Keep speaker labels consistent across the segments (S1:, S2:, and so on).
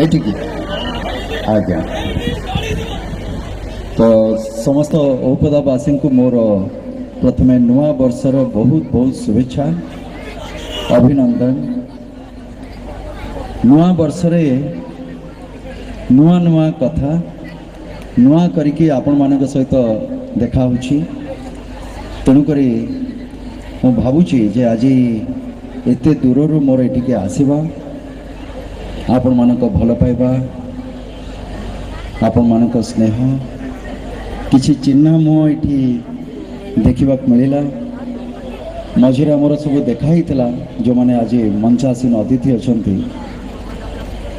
S1: ଏଇଠିକି ଆଜ୍ଞା। ତ ସମସ୍ତ ଔପଦାବାସୀଙ୍କୁ ମୋର ପ୍ରଥମେ ନୂଆ ବର୍ଷର ବହୁତ ବହୁତ ଶୁଭେଚ୍ଛା ଅଭିନନ୍ଦନ। ନୂଆ ବର୍ଷରେ ନୂଆ ନୂଆ କଥା ନୂଆ କରିକି ଆପଣମାନଙ୍କ ସହିତ ଦେଖା ହେଉଛି। ତେଣୁକରି ମୁଁ ଭାବୁଛି ଯେ ଆଜି ଏତେ ଦୂରରୁ ମୋର ଏଠିକି ଆସିବା, ଆପଣମାନଙ୍କ ଭଲ ପାଇବା, ଆପଣମାନଙ୍କ ସ୍ନେହ, କିଛି ଚିହ୍ନା ମୁହଁ ଏଠି ଦେଖିବାକୁ ମିଳିଲା। ମଝିରେ ଆମର ସବୁ ଦେଖା ହେଇଥିଲା, ଯେଉଁମାନେ ଆଜି ମଞ୍ଚାସୀନ ଅତିଥି ଅଛନ୍ତି।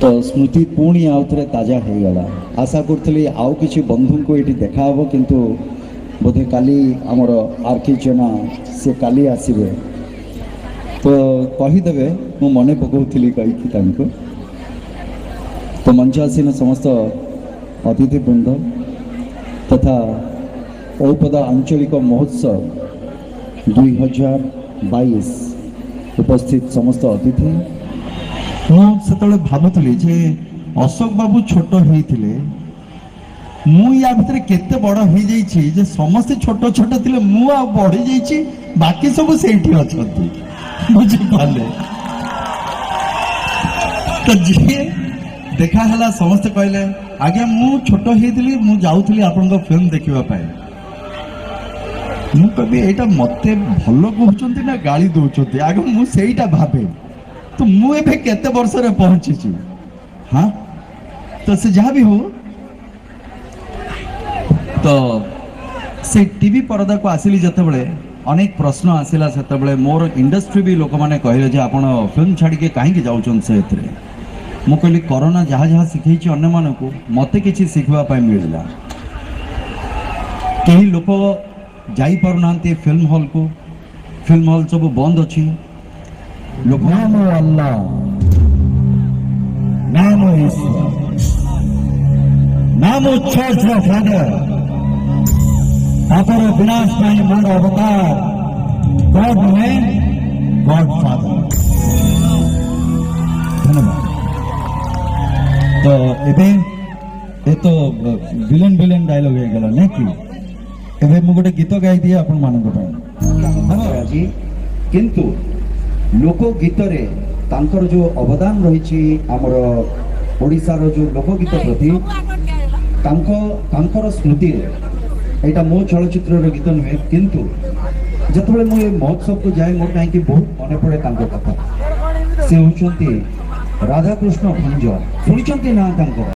S1: ତ ସ୍ମୃତି ପୁଣି ଆଉ ଥରେ ତାଜା ହେଇଗଲା। ଆଶା କରୁଥିଲି ଆଉ କିଛି ବନ୍ଧୁଙ୍କୁ ଏଠି ଦେଖାହେବ, କିନ୍ତୁ ବୋଧେ କାଲି ଆମର ଆର୍କେ ଜେନା ସେ କାଲି ଆସିବେ। ତ କହିଦେବେ ମୁଁ ମନେ ପକାଉଥିଲି କହିକି ତାଙ୍କୁ। ତ ମଞ୍ଚାସୀନ ସମସ୍ତ ଅତିଥିବୃନ୍ଦ ତଥା ଔପଦା ଆଞ୍ଚଳିକ ମହୋତ୍ସବ 2022 ଉପସ୍ଥିତ ସମସ୍ତ ଅତିଥି। ମୁଁ ସେତେବେଳେ ଭାବୁଥିଲି ଯେ ଅଶୋକ ବାବୁ ଛୋଟ ହେଇଥିଲେ, ମୁଁ ୟା ଭିତରେ କେତେ ବଡ଼ ହେଇଯାଇଛି ଯେ ସମସ୍ତେ ଛୋଟ ଛୋଟ ଥିଲେ, ମୁଁ ଆଉ ବଢ଼ି ଯାଇଛି, ବାକି ସବୁ ସେଇଠି ଅଛନ୍ତି। ବୁଝିପାରିଲେ? ତ ଯିଏ ଦେଖା ହେଲା ସମସ୍ତେ କହିଲେ ଆଜ୍ଞା ମୁଁ ଛୋଟ ହେଇଥିଲି, ମୁଁ ଯାଉଥିଲି ଆପଣଙ୍କ ଫିଲ୍ମ ଦେଖିବା ପାଇଁ। ମୁଁ କହିବି ଏଇଟା ମତେ ଭଲ କହୁଛନ୍ତି ନା ଗାଳି ଦଉଛନ୍ତି? ଆଗ ମୁଁ ସେଇଟା ଭାବେ। ତ ମୁଁ ଏବେ କେତେ ବର୍ଷରେ ପହଞ୍ଚିଛି? ହଁ, ତ ସେ ଯାହା ବି ହଉ, ତ ସେ ଟିଭି ପରଦାକୁ ଆସିଲି ଯେତେବେଳେ ଅନେକ ପ୍ରଶ୍ନ ଆସିଲା, ସେତେବେଳେ ମୋର ଇଣ୍ଡଷ୍ଟ୍ରି ବି ଲୋକମାନେ କହିଲେ ଯେ ଆପଣ ଫିଲ୍ମ ଛାଡ଼ିକି କାହିଁକି ଯାଉଛନ୍ତି ସେଥିରେ? ମୁଁ କହିଲି କରୋନା ଯାହା ଯାହା ଶିଖେଇଛି ଅନ୍ୟମାନଙ୍କୁ, ମୋତେ କିଛି ଶିଖିବା ପାଇଁ ମିଳିଲା। କେହି ଲୋକ ଯାଇପାରୁନାହାନ୍ତି ଫିଲ୍ମ ହଲ୍କୁ, ଫିଲ୍ମ ହଲ୍ ସବୁ ବନ୍ଦ ଅଛି। ଲୋକ ନାମ ଅଲ୍ଲାହ, ନାମ ଈଶ୍ୱର, ନାମ ଚର୍ଚ୍ଚ ଫାଦର, ତାଙ୍କର ବିନାଶ ପାଇଁ ମୋର ଅବତାର, ଗଡ୍ ନେମ୍ ଗଡ୍ ଫାଦର। ଧନ୍ୟବାଦ। ତ ଏବେ ଏ ତ ଭିଲେନ ଡାयलॉग ହେଇଗଲା ନାଇଁ କି? ଏବେ ମୁଁ ଗୋଟେ ଗୀତ ଗାଇଦିଏ ଆପଣମାନଙ୍କ ପାଇଁ। ଆଜି କିନ୍ତୁ ଲୋକ ଗୀତରେ ତାଙ୍କର ଯେଉଁ ଅବଦାନ ରହିଛି, ଆମର ଓଡ଼ିଶାର ଯେଉଁ ଲୋକଗୀତ ପ୍ରତି ତାଙ୍କର ସ୍ମୃତିରେ, ଏଇଟା ମୋ ଚଳଚ୍ଚିତ୍ରର ଗୀତ ନୁହେଁ, କିନ୍ତୁ ଯେତେବେଳେ ମୁଁ ଏ ମହୋତ୍ସବକୁ ଯାଏ ମୋର କାହିଁକି ବହୁତ ମନେ ପଡ଼େ ତାଙ୍କ କଥା। ସେ ହେଉଛନ୍ତି ରାଧାକୃଷ୍ଣ ଭଞ୍ଜ। ଶୁଣିଛନ୍ତି ନା ତାଙ୍କର?